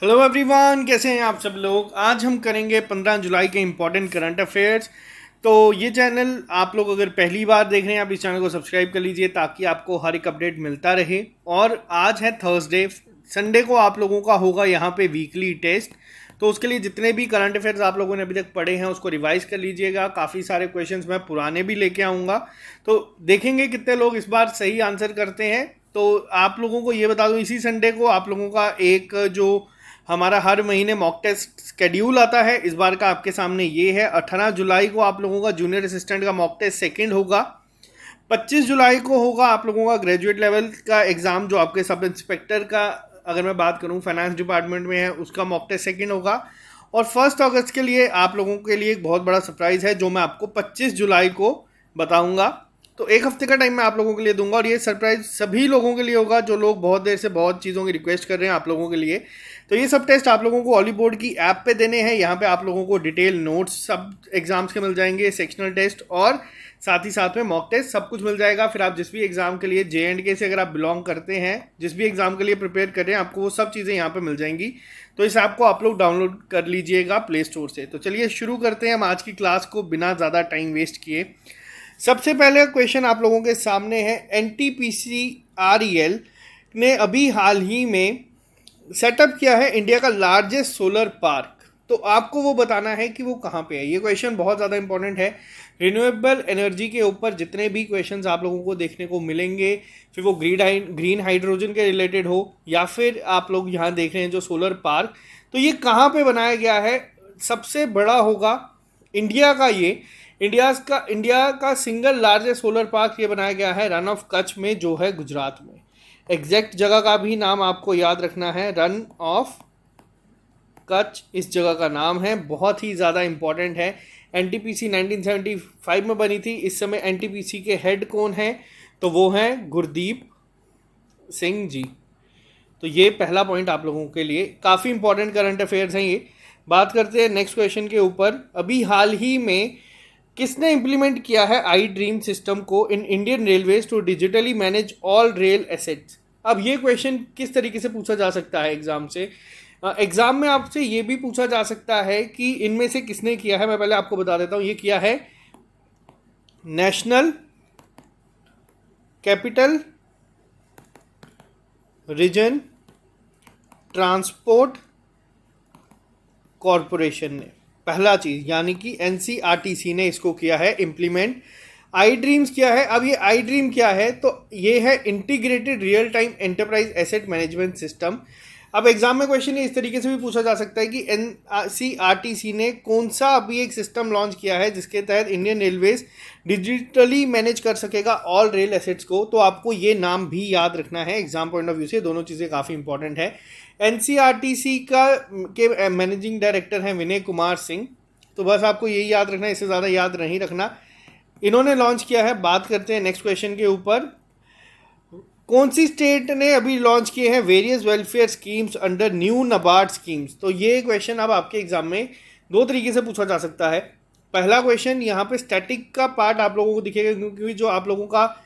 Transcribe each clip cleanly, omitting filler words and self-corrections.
Hello everyone, कैसे हैं आप सब लोग। आज हम करेंगे 15 जुलाई के इम्पोर्टेंट करंट अफेयर्स। तो ये चैनल आप लोग अगर पहली बार देख रहे हैं, आप इस चैनल को सब्सक्राइब कर लीजिए ताकि आपको हर एक अपडेट मिलता रहे। और आज है थर्सडे, संडे को आप लोगों का होगा यहाँ पे वीकली टेस्ट। तो उसके लिए जितने भी करंट अफेयर्स आप लोगों ने अभी तक पढ़े हैं उसको रिवाइज कर लीजिएगा। काफ़ी सारे क्वेश्चंस मैं पुराने भी लेके आऊँगा, तो देखेंगे कितने लोग इस बार सही आंसर करते हैं। तो आप लोगों को ये बता दूं, इसी संडे को आप लोगों का एक जो हमारा हर महीने मॉक टेस्ट स्केड्यूल आता है, इस बार का आपके सामने ये है। 18 जुलाई को आप लोगों का जूनियर असिस्टेंट का मॉक टेस्ट सेकेंड होगा। 25 जुलाई को होगा आप लोगों का ग्रेजुएट लेवल का एग्ज़ाम, जो आपके सब इंस्पेक्टर का अगर मैं बात करूं फाइनेंस डिपार्टमेंट में है, उसका मॉक टेस्ट सेकेंड होगा। और 1 अगस्त के लिए आप लोगों के लिए एक बहुत बड़ा सरप्राइज़ है जो मैं आपको 25 जुलाई को बताऊंगा। तो एक हफ्ते का टाइम मैं आप लोगों के लिए दूंगा और ये सरप्राइज सभी लोगों के लिए होगा जो लोग बहुत देर से बहुत चीज़ों की रिक्वेस्ट कर रहे हैं आप लोगों के लिए। तो ये सब टेस्ट आप लोगों को ऑली बोर्ड की ऐप पे देने हैं। यहाँ पे आप लोगों को डिटेल नोट्स सब एग्जाम्स के मिल जाएंगे, सेक्शनल टेस्ट और साथ ही साथ में मॉक टेस्ट सब कुछ मिल जाएगा। फिर आप जिस भी एग्जाम के लिए JNK से अगर आप बिलोंग करते हैं, जिस भी एग्जाम के लिए प्रिपेयर कर रहे हैं, आपको वो सब चीज़ें यहाँ पे मिल जाएंगी। तो इस ऐप को आप लोग डाउनलोड कर लीजिएगा प्ले स्टोर से। तो चलिए शुरू करते हैं हम आज की क्लास को बिना ज़्यादा टाइम वेस्ट किए। सबसे पहले क्वेश्चन आप लोगों के सामने है। NTPC REL ने अभी हाल ही में सेटअप किया है इंडिया का लार्जेस्ट सोलर पार्क। तो आपको वो बताना है कि वो कहाँ पे है। ये क्वेश्चन बहुत ज़्यादा इंपॉर्टेंट है। रिन्यूएबल एनर्जी के ऊपर जितने भी क्वेश्चंस आप लोगों को देखने को मिलेंगे, फिर वो ग्रीन हाइड्रोजन के रिलेटेड हो या फिर आप लोग यहाँ देख रहे हैं जो सोलर पार्क, तो ये कहाँ पे बनाया गया है। सबसे बड़ा होगा इंडिया का, ये इंडिया का सिंगल लार्जेस्ट सोलर पार्क ये बनाया गया है रन ऑफ कच्छ में, जो है गुजरात में। एग्जैक्ट जगह का भी नाम आपको याद रखना है, रन ऑफ कच्छ इस जगह का नाम है। बहुत ही ज़्यादा इंपॉर्टेंट है। NTPC 1975 में बनी थी। इस समय NTPC के हेड कौन हैं, तो वो हैं गुरदीप सिंह जी। तो ये पहला पॉइंट आप लोगों के लिए काफ़ी इंपॉर्टेंट करंट अफेयर्स हैं ये। बात करते हैं नेक्स्ट क्वेश्चन के ऊपर। अभी हाल ही में किसने इंप्लीमेंट किया है iDream सिस्टम को in Indian Railways to digitally manage all rail assets. अब ये क्वेश्चन किस तरीके से पूछा जा सकता है एग्जाम से। एग्जाम में आपसे ये भी पूछा जा सकता है कि इनमें से किसने किया है। मैं पहले आपको बता देता हूँ, ये किया है national capital region transport corporation ने। पहला चीज यानी कि NCRTC ने इसको किया है इम्प्लीमेंट। iDreams क्या है। अब ये iDream क्या है, तो ये है integrated real time enterprise asset management system. अब एग्जाम में क्वेश्चन इस तरीके से भी पूछा जा सकता है कि NCRTC ने कौन सा अभी एक सिस्टम लॉन्च किया है जिसके तहत इंडियन रेलवेज डिजिटली मैनेज कर सकेगा ऑल रेल एसेट्स को। तो आपको ये नाम भी याद रखना है एग्जाम पॉइंट ऑफ व्यू से, दोनों चीज़ें काफ़ी इंपॉर्टेंट है। NCRTC के मैनेजिंग डायरेक्टर हैं विनय कुमार सिंह। तो बस आपको यही याद रखना है, इससे ज़्यादा याद नहीं रखना। इन्होंने लॉन्च किया है। बात करते हैं नेक्स्ट क्वेश्चन के ऊपर। कौन सी स्टेट ने अभी लॉन्च किए हैं various welfare schemes under new NABARD schemes. तो ये क्वेश्चन अब आपके एग्जाम में दो तरीके से पूछा जा सकता है। पहला क्वेश्चन यहाँ पे स्टैटिक का पार्ट आप लोगों को दिखेगा, क्योंकि जो आप लोगों का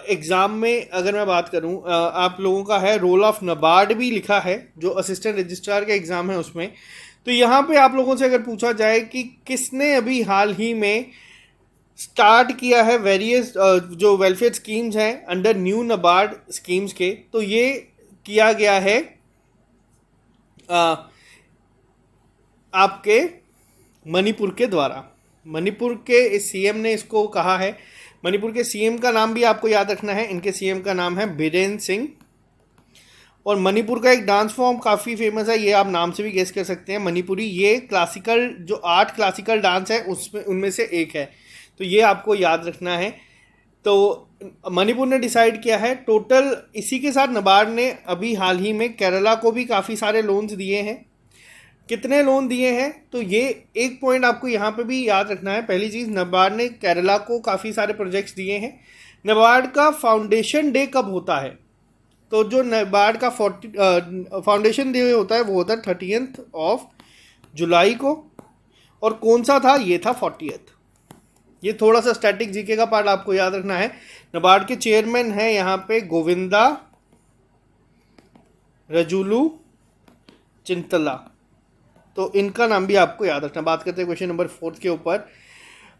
एग्ज़ाम में अगर मैं बात करूँ, आप लोगों का है रोल ऑफ नाबार्ड भी लिखा है जो असिस्टेंट रजिस्ट्रार का एग्ज़ाम है उसमें। तो यहाँ पे आप लोगों से अगर पूछा जाए कि किसने अभी हाल ही में स्टार्ट किया है वेरियस जो वेलफेयर स्कीम्स हैं अंडर न्यू नाबार्ड स्कीम्स के, तो ये किया गया है आपके मणिपुर के द्वारा। मणिपुर के इस CM ने इसको कहा है। मणिपुर के CM का नाम भी आपको याद रखना है। इनके CM का नाम है बीरेन्द्र सिंह। और मणिपुर का एक डांस फॉर्म काफ़ी फेमस है, ये आप नाम से भी गेस कर सकते हैं, मणिपुरी। ये क्लासिकल जो 8 क्लासिकल डांस है उसमें उनमें से एक है, तो ये आपको याद रखना है। तो मणिपुर ने डिसाइड किया है टोटल। इसी के साथ नाबार्ड ने अभी हाल ही में केरला को भी काफ़ी सारे लोन्स दिए हैं। कितने लोन दिए हैं, तो ये एक पॉइंट आपको यहाँ पे भी याद रखना है। पहली चीज़, नाबार्ड ने केरला को काफ़ी सारे प्रोजेक्ट्स दिए हैं। नाबार्ड का फाउंडेशन डे कब होता है, तो जो नाबार्ड का फाउंडेशन डे होता है वो होता है 30 जुलाई को। और कौन सा था, ये था 40। ये थोड़ा सा स्टैटिक जीके का पार्ट आपको याद रखना है। नाबार्ड के चेयरमैन हैं यहाँ पे गोविंदा रजुलू चिंतला। तो इनका नाम भी आपको याद रखना। बात करते हैं क्वेश्चन नंबर 4 के ऊपर।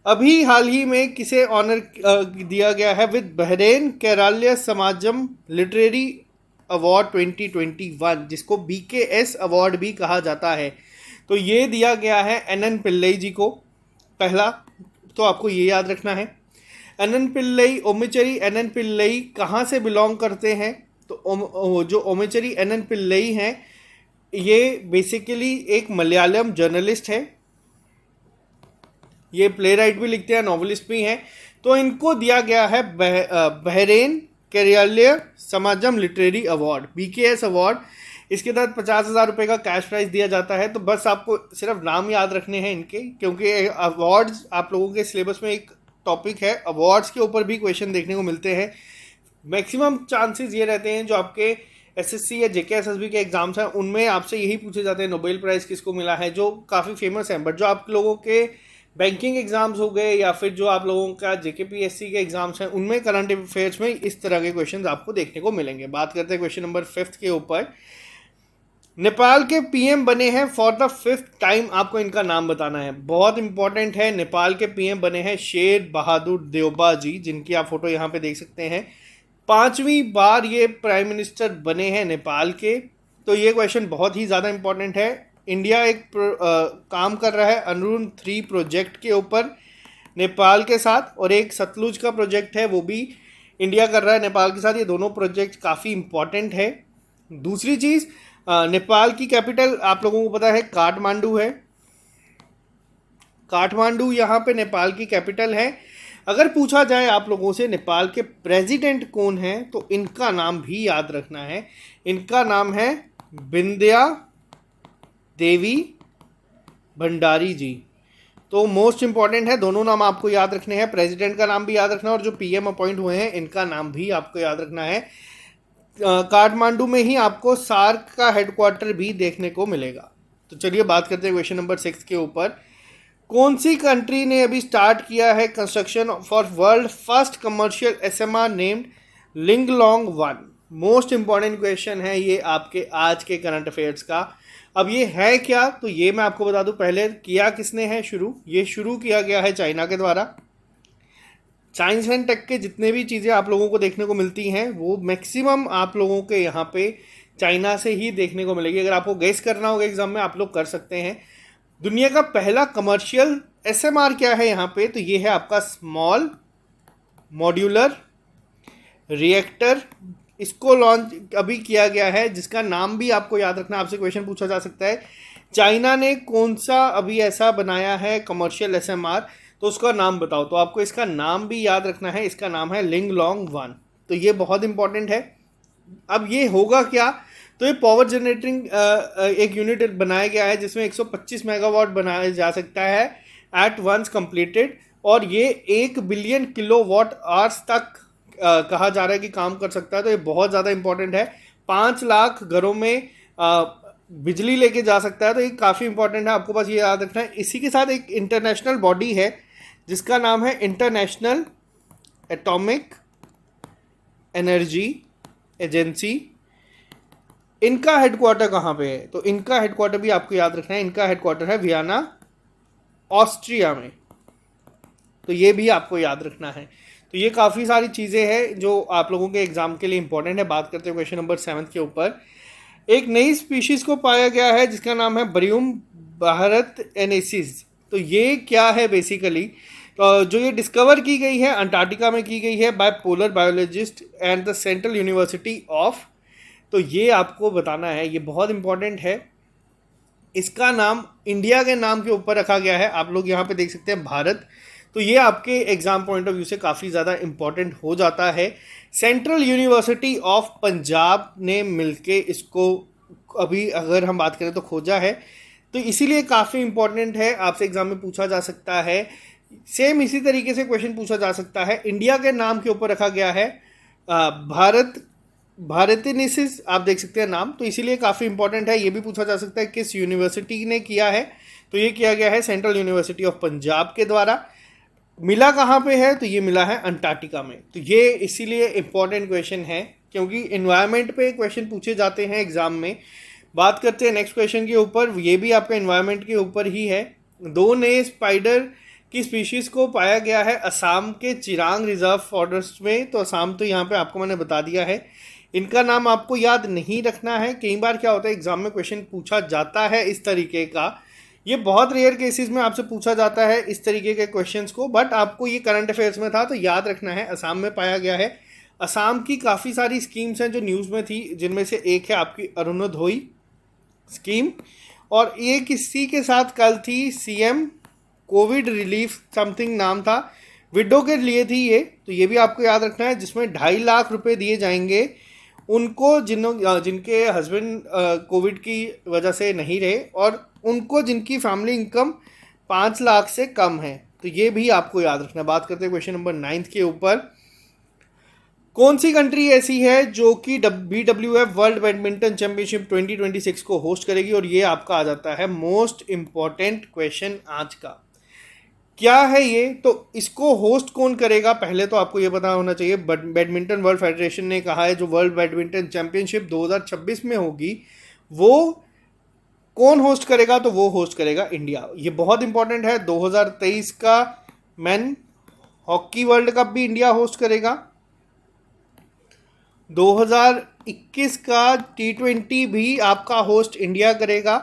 अभी हाल ही में किसे ऑनर दिया गया है with Bahrain Keraleeya Samajam literary award 2021, जिसको BKS अवार्ड भी कहा जाता है। तो ये दिया गया है NN पिल्लई जी को। पहला तो आपको ये याद रखना है। NN पिल्लई, ओमिचरी NN पिल्लई कहाँ से बिलोंग करते हैं? तो जो ओमिचरी NN पिल्लई हैं, ये बेसिकली एक मलयालम जर्नलिस्ट है। ये प्ले राइट भी लिखते हैं, नॉवलिस्ट भी हैं। तो इनको दिया गया है Bahrain Keraleeya Samajam literary award, BKS award. इसके तहत 50,000 रुपये का कैश प्राइज दिया जाता है। तो बस आपको सिर्फ नाम याद रखने हैं इनके, क्योंकि अवार्ड्स आप लोगों के सिलेबस में एक टॉपिक है। अवार्ड्स के ऊपर भी क्वेश्चन देखने को मिलते हैं। मैक्सिमम चांसेस ये रहते हैं जो आपके SSC या JK SSB के एग्जाम्स हैं, उनमें आपसे यही पूछे जाते हैं नोबेल प्राइज़ किसको मिला है, जो काफ़ी फेमस हैं। बट जो आप लोगों के बैंकिंग एग्जाम्स हो गए या फिर जो आप लोगों का JKPSC के एग्जाम्स हैं, उनमें करंट अफेयर्स में इस तरह के क्वेश्चंस आपको देखने को मिलेंगे। बात करते हैं क्वेश्चन नंबर 5 के ऊपर। नेपाल के PM बने हैं फॉर द 5th टाइम, आपको इनका नाम बताना है। बहुत इंपॉर्टेंट है। नेपाल के PM बने हैं शेर बहादुर देउबा जी, जिनकी आप फोटो यहाँ पे देख सकते हैं। 5वीं बार ये प्राइम मिनिस्टर बने हैं नेपाल के। तो ये क्वेश्चन बहुत ही ज़्यादा इंपॉर्टेंट है। इंडिया एक काम कर रहा है अरुण 3 प्रोजेक्ट के ऊपर नेपाल के साथ, और एक सतलुज का प्रोजेक्ट है, वो भी इंडिया कर रहा है नेपाल के साथ। ये दोनों प्रोजेक्ट काफ़ी इंपॉर्टेंट है। दूसरी चीज़, नेपाल की कैपिटल आप लोगों को पता है काठमांडू है। काठमांडू यहाँ पे नेपाल की कैपिटल है। अगर पूछा जाए आप लोगों से नेपाल के प्रेसिडेंट कौन हैं, तो इनका नाम भी याद रखना है। इनका नाम है बिंद्या देवी भंडारी जी। तो मोस्ट इंपॉर्टेंट है, दोनों नाम आपको याद रखने हैं। प्रेसिडेंट का नाम भी याद रखना है, और जो PM अपॉइंट हुए हैं इनका नाम भी आपको याद रखना है। काठमांडू में ही आपको सार्क का हेडक्वार्टर भी देखने को मिलेगा। तो चलिए बात करते हैं क्वेश्चन नंबर 6 के ऊपर। कौन सी कंट्री ने अभी स्टार्ट किया है construction for world first commercial SMR named लिंगलोंग 1? Most important question है ये आपके आज के करंट अफेयर्स का। अब ये है क्या, तो ये मैं आपको बता दूं। पहले किया किसने है शुरू? ये शुरू किया गया है चाइना के द्वारा। साइंस एंड टेक के जितने भी चीज़ें आप लोगों को देखने को मिलती हैं, वो मैक्सिमम आप लोगों के यहाँ पे चाइना से ही देखने को मिलेगी। अगर आपको गेस करना होगा एग्जाम में, आप लोग कर सकते हैं। दुनिया का पहला कमर्शियल SMR क्या है यहाँ पे, तो ये है आपका स्मॉल मॉड्यूलर रिएक्टर। इसको लॉन्च अभी किया गया है, जिसका नाम भी आपको याद रखना। आपसे क्वेश्चन पूछा जा सकता है चाइना ने कौन सा अभी ऐसा बनाया है कमर्शियल SMR, तो उसका नाम बताओ। तो आपको इसका नाम भी याद रखना है। इसका नाम है लिंगलोंग 1। तो ये बहुत इंपॉर्टेंट है। अब ये होगा क्या, तो ये पावर जनरेटिंग एक यूनिट बनाया गया है, जिसमें 125 मेगावाट बनाया जा सकता है एट वंस कंप्लीटेड, और ये 1 बिलियन किलोवाट आवर्स तक कहा जा रहा है कि काम कर सकता है। तो ये बहुत ज़्यादा इंपॉर्टेंट है। 5 लाख घरों में बिजली लेके जा सकता है। तो ये काफ़ी इंपॉर्टेंट है, आपको बस ये याद रखना है। इसी के साथ एक इंटरनेशनल बॉडी है जिसका नाम है इंटरनेशनल एटॉमिक एनर्जी एजेंसी। इनका हेडक्वार्टर कहाँ पे है, तो इनका हेडक्वार्टर भी आपको याद रखना है। इनका हेडक्वार्टर है वियना, ऑस्ट्रिया में। तो ये भी आपको याद रखना है। तो ये काफ़ी सारी चीज़ें हैं जो आप लोगों के एग्जाम के लिए इंपॉर्टेंट है। बात करते हैं क्वेश्चन नंबर 7 के ऊपर। एक नई स्पीशीज़ को पाया गया है जिसका नाम है बरियम भारत एनेसिस। तो ये क्या है बेसिकली, तो जो ये डिस्कवर की गई है अंटार्कटिका में की गई है by polar biologist and the central university of. तो ये आपको बताना है, ये बहुत इंपॉर्टेंट है। इसका नाम इंडिया के नाम के ऊपर रखा गया है। आप लोग यहाँ पे देख सकते हैं भारत। तो ये आपके एग्जाम पॉइंट ऑफ व्यू से काफ़ी ज़्यादा इंपॉर्टेंट हो जाता है। सेंट्रल यूनिवर्सिटी ऑफ पंजाब ने मिलके इसको अभी अगर हम बात करें तो खोजा है। तो इसीलिए काफ़ी इंपॉर्टेंट है, आपसे एग्जाम में पूछा जा सकता है। सेम इसी तरीके से क्वेश्चन पूछा जा सकता है। इंडिया के नाम के ऊपर रखा गया है भारतेनेसिस, आप देख सकते हैं नाम। तो इसीलिए काफ़ी इंपॉर्टेंट है। ये भी पूछा जा सकता है किस यूनिवर्सिटी ने किया है, तो ये किया गया है सेंट्रल यूनिवर्सिटी ऑफ पंजाब के द्वारा। मिला कहाँ पे है, तो ये मिला है अंटार्कटिका में। तो ये इसीलिए इम्पॉर्टेंट क्वेश्चन है, क्योंकि इन्वायरमेंट पे क्वेश्चन पूछे जाते हैं एग्जाम में। बात करते हैं नेक्स्ट क्वेश्चन के ऊपर, ये भी आपका एनवायरनमेंट के ऊपर ही है। 2 नए स्पाइडर की स्पीशीज को पाया गया है असम के चिरांग रिजर्व फॉरेस्ट में। तो असम तो यहाँ पे आपको मैंने बता दिया है। इनका नाम आपको याद नहीं रखना है। कई बार क्या होता है एग्जाम में क्वेश्चन पूछा जाता है इस तरीके का, ये बहुत रेयर केसेस में आपसे पूछा जाता है इस तरीके के क्वेश्चंस को, बट आपको ये करंट अफेयर्स में था तो याद रखना है। असम में पाया गया है। असम की काफ़ी सारी स्कीम्स हैं जो न्यूज़ में थी, जिनमें से एक है आपकी अरुणोदय स्कीम, और ये किसी के साथ कल थी, सीएम कोविड रिलीफ समथिंग नाम था, विडो के लिए थी ये। तो ये भी आपको याद रखना है, जिसमें 2.5 लाख रुपए दिए जाएंगे उनको जिनके हस्बैंड कोविड की वजह से नहीं रहे, और उनको जिनकी फैमिली इनकम 5 लाख से कम है। तो ये भी आपको याद रखना। बात करते हैं क्वेश्चन नंबर 9 के ऊपर। कौन सी कंट्री ऐसी है जो कि BWF वर्ल्ड बैडमिंटन चैंपियनशिप 2026 को होस्ट करेगी? और ये आपका आ जाता है मोस्ट इंपॉर्टेंट क्वेश्चन आज का। क्या है ये? तो इसको होस्ट कौन करेगा पहले तो आपको ये पता होना चाहिए। बैडमिंटन वर्ल्ड फेडरेशन ने कहा है जो वर्ल्ड बैडमिंटन चैंपियनशिप 2026 में होगी वो कौन होस्ट करेगा? तो वो होस्ट करेगा इंडिया। ये बहुत इंपॉर्टेंट है। 2023 का मेन हॉकी वर्ल्ड कप भी इंडिया होस्ट करेगा। 2021 का T20 भी आपका होस्ट इंडिया करेगा,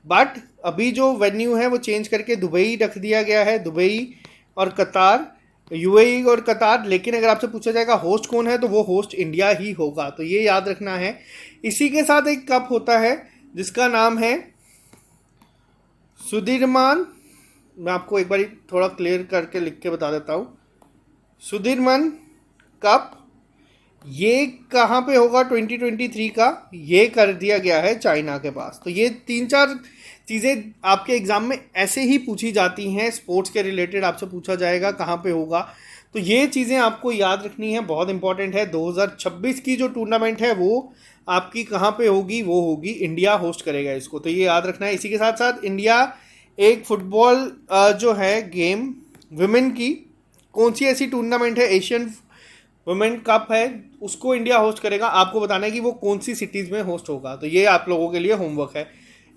बट अभी जो वेन्यू है वो चेंज करके दुबई रख दिया गया है, दुबई और कतार, यूएई और कतार। लेकिन अगर आपसे पूछा जाएगा होस्ट कौन है तो वो होस्ट इंडिया ही होगा। तो ये याद रखना है। इसी के साथ एक कप होता है जिसका नाम है सुदीर्मान। मैं आपको एक बार थोड़ा क्लियर करके लिख के बता देता हूँ। सुदीर्मन कप ये कहाँ पे होगा? 2023 का ये कर दिया गया है चाइना के पास। तो ये 3-4 चीज़ें आपके एग्ज़ाम में ऐसे ही पूछी जाती हैं, स्पोर्ट्स के रिलेटेड आपसे पूछा जाएगा कहाँ पे होगा। तो ये चीज़ें आपको याद रखनी है, बहुत इंपॉर्टेंट है। 2026 की जो टूर्नामेंट है वो आपकी कहाँ पे होगी? वो होगी इंडिया होस्ट करेगा इसको। तो ये याद रखना है। इसी के साथ साथ इंडिया एक फुटबॉल जो है गेम वुमेन की, कौन सी ऐसी टूर्नामेंट है, एशियन वुमेन कप है, उसको इंडिया होस्ट करेगा। आपको बताना है कि वो कौन सी सिटीज़ में होस्ट होगा। तो ये आप लोगों के लिए होमवर्क है।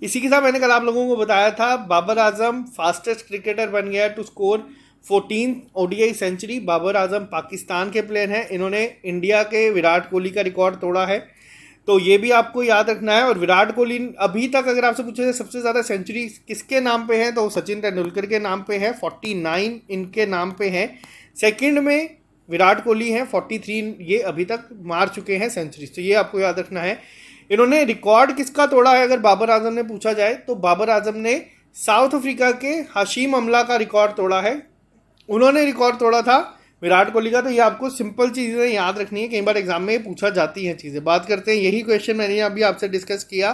इसी के साथ मैंने कल आप लोगों को बताया था बाबर आजम फास्टेस्ट क्रिकेटर बन गया to score 14 ODI century. Babar Azam Pakistan के प्लेयर हैं। इन्होंने इंडिया के विराट कोहली का रिकॉर्ड तोड़ा है। तो ये भी आपको याद रखना है। और विराट कोहली अभी तक अगर आपसे पूछे सबसे ज़्यादा सेंचुरी किसके नाम पे है तो सचिन तेंदुलकर के नाम पे है, 49 इनके नाम पे है। सेकंड में विराट कोहली हैं 43, ये अभी तक मार चुके हैं सेंचुरी। तो ये आपको याद रखना है। इन्होंने रिकॉर्ड किसका तोड़ा है अगर बाबर आजम ने पूछा जाए तो बाबर आजम ने साउथ अफ्रीका के हाशिम अमला का रिकॉर्ड तोड़ा है। उन्होंने रिकॉर्ड तोड़ा था विराट कोहली का। तो ये आपको सिंपल चीज़ें याद रखनी है, कई बार एग्जाम में पूछा जाती हैं चीज़ें। बात करते हैं, यही क्वेश्चन मैंने अभी आपसे डिस्कस किया,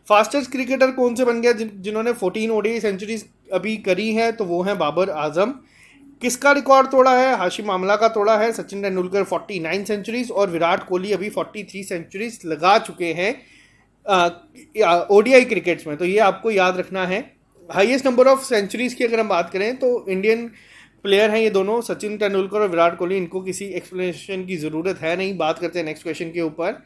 फास्टेस्ट क्रिकेटर कौन से बन गया जिन्होंने 14 ODI सेंचुरीज अभी करी है? तो वो हैं बाबर आजम। किसका रिकॉर्ड तोड़ा है? हाशिम आमला का तोड़ा है। सचिन तेंदुलकर 49 सेंचुरीज और विराट कोहली अभी 43 सेंचुरीज लगा चुके हैं ODI क्रिकेट्स में। तो ये आपको याद रखना है। हाईएस्ट नंबर ऑफ सेंचुरीज की अगर हम बात करें तो इंडियन प्लेयर हैं ये दोनों, सचिन तेंदुलकर और विराट कोहली। इनको किसी एक्सप्लेनेशन की ज़रूरत है नहीं। बात करते हैं नेक्स्ट क्वेश्चन के ऊपर।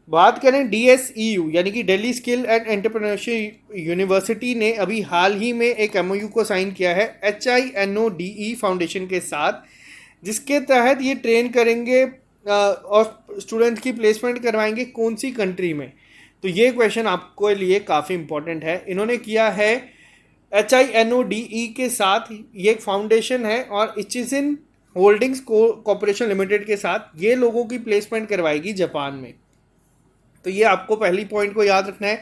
बात करें DSEU यानी कि Delhi skill and entrepreneurship university ने अभी हाल ही में एक MOU को साइन किया है HINODE फाउंडेशन के साथ, जिसके तहत ये ट्रेन करेंगे और स्टूडेंट की प्लेसमेंट करवाएंगे कौन सी कंट्री में? तो ये क्वेश्चन आपको लिए काफ़ी इंपॉर्टेंट है। इन्होंने किया है HINODE के साथ, ये एक फाउंडेशन है और इचिजिन होल्डिंग्स कॉर्पोरेशन लिमिटेड के साथ ये लोगों की प्लेसमेंट करवाएगी जापान में। तो ये आपको पहली पॉइंट को याद रखना है।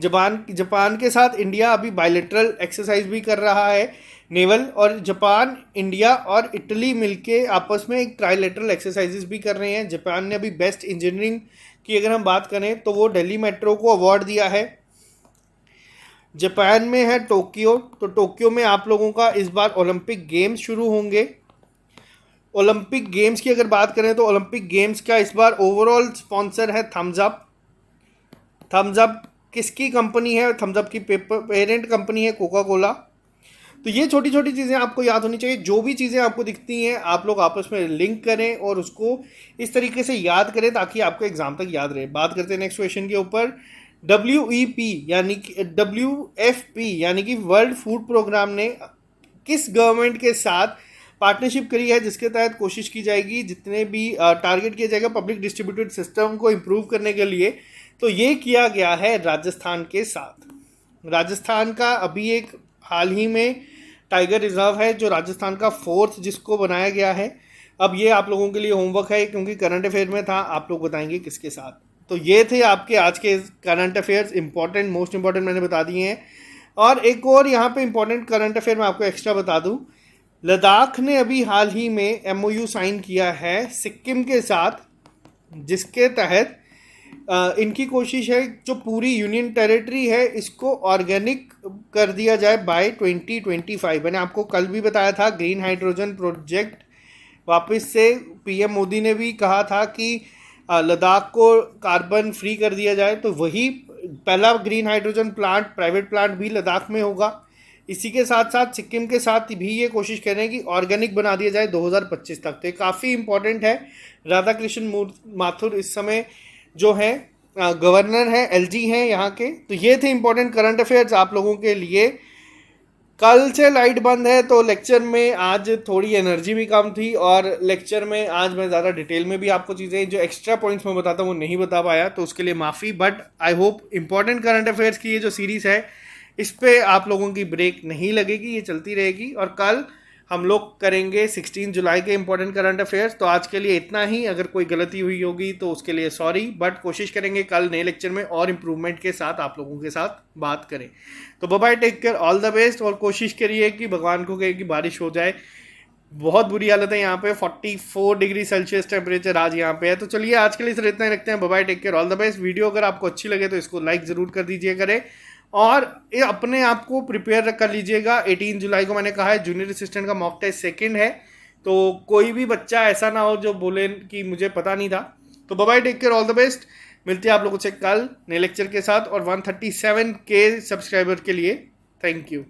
जापान के साथ इंडिया अभी बायलैटरल एक्सरसाइज भी कर रहा है नेवल, और जापान, इंडिया और इटली मिलके आपस में एक ट्राइलेटरल एक्सरसाइजेस भी कर रहे हैं। जापान ने अभी बेस्ट इंजीनियरिंग की अगर हम बात करें तो वो दिल्ली मेट्रो को अवार्ड दिया है। जापान में है टोक्यो, तो टोक्यो में आप लोगों का इस बार ओलंपिक गेम्स शुरू होंगे। ओलंपिक गेम्स की अगर बात करें तो ओलंपिक गेम्स का इस बार ओवरऑल स्पॉन्सर है थम्स अप। थम्स अप किसकी कंपनी है? थम्स अप की पेरेंट कंपनी है कोका कोला। तो ये छोटी छोटी चीज़ें आपको याद होनी चाहिए। जो भी चीज़ें आपको दिखती हैं आप लोग आपस में लिंक करें और उसको इस तरीके से याद करें ताकि आपको एग्जाम तक याद रहे। बात करते हैं नेक्स्ट क्वेश्चन के ऊपर। WEP यानी कि WFP यानी कि वर्ल्ड फूड प्रोग्राम ने किस गवर्नमेंट के साथ पार्टनरशिप करी है, जिसके तहत कोशिश की जाएगी जितने भी टारगेट किया जाएगा पब्लिक डिस्ट्रीब्यूटेड सिस्टम को इम्प्रूव करने के लिए। तो ये किया गया है राजस्थान के साथ। राजस्थान का अभी एक हाल ही में टाइगर रिजर्व है जो राजस्थान का 4th जिसको बनाया गया है। अब ये आप लोगों के लिए होमवर्क है क्योंकि करंट अफेयर में था, आप लोग बताएंगे किसके साथ। तो ये थे आपके आज के current affairs, important most important मैंने बता दिए हैं। और एक और यहाँ पे इंपॉर्टेंट करंट अफेयर मैं आपको एक्स्ट्रा बता दूँ, लद्दाख ने अभी हाल ही में MOU साइन किया है सिक्किम के साथ, जिसके तहत इनकी कोशिश है जो पूरी यूनियन टेरिटरी है इसको ऑर्गेनिक कर दिया जाए बाय 2025। मैंने आपको कल भी बताया था ग्रीन हाइड्रोजन प्रोजेक्ट वापस से PM मोदी ने भी कहा था कि लद्दाख को कार्बन फ्री कर दिया जाए, तो वही पहला green hydrogen plant, private plant भी लद्दाख में होगा। इसी के साथ साथ सिक्किम के साथ भी ये कोशिश कर रहे हैं कि ऑर्गेनिक बना दिया जाए 2025 तक। तो ये काफ़ी इंपॉर्टेंट है। राधा कृष्ण माथुर इस समय जो है गवर्नर है, LG हैं यहाँ के। तो ये थे इंपॉर्टेंट करंट अफेयर्स आप लोगों के लिए। कल से लाइट बंद है तो लेक्चर में आज थोड़ी एनर्जी भी कम थी, और लेक्चर में आज मैं ज़्यादा डिटेल में भी आपको चीज़ें जो एक्स्ट्रा पॉइंट्स मैं बताता हूँ वो नहीं बता पाया, तो उसके लिए माफ़ी। But I hope important current affairs की ये जो सीरीज़ है इस पे आप लोगों की ब्रेक नहीं लगेगी, ये चलती रहेगी। और कल हम लोग करेंगे 16 जुलाई के इंपॉर्टेंट करंट अफेयर्स। तो आज के लिए इतना ही। अगर कोई गलती हुई होगी तो उसके लिए सॉरी, बट कोशिश करेंगे कल नए लेक्चर में और इम्प्रूवमेंट के साथ आप लोगों के साथ बात करें। तो bye bye, take care, all the best. और कोशिश करिए कि भगवान को कहे कि बारिश हो जाए। बहुत बुरी हालत है यहाँ पे, 44 डिग्री सेल्सियस टेम्परेचर आज यहाँ पे है। तो चलिए आज के लिए सिर्फ इतना ही रखते हैं। Bye bye, take care, all the best. Video अगर आपको अच्छी लगे तो इसको लाइक ज़रूर कर दीजिए करें, और ये अपने आप को प्रिपेयर कर लीजिएगा। 18 जुलाई को मैंने कहा है जूनियर असिस्टेंट का मॉक टेस्ट 2nd है, तो कोई भी बच्चा ऐसा ना हो जो बोले कि मुझे पता नहीं था। तो bye bye, take care, all the best. मिलते हैं आप लोगों से कल नए लेक्चर के साथ और 137K सब्सक्राइबर के लिए। Thank you.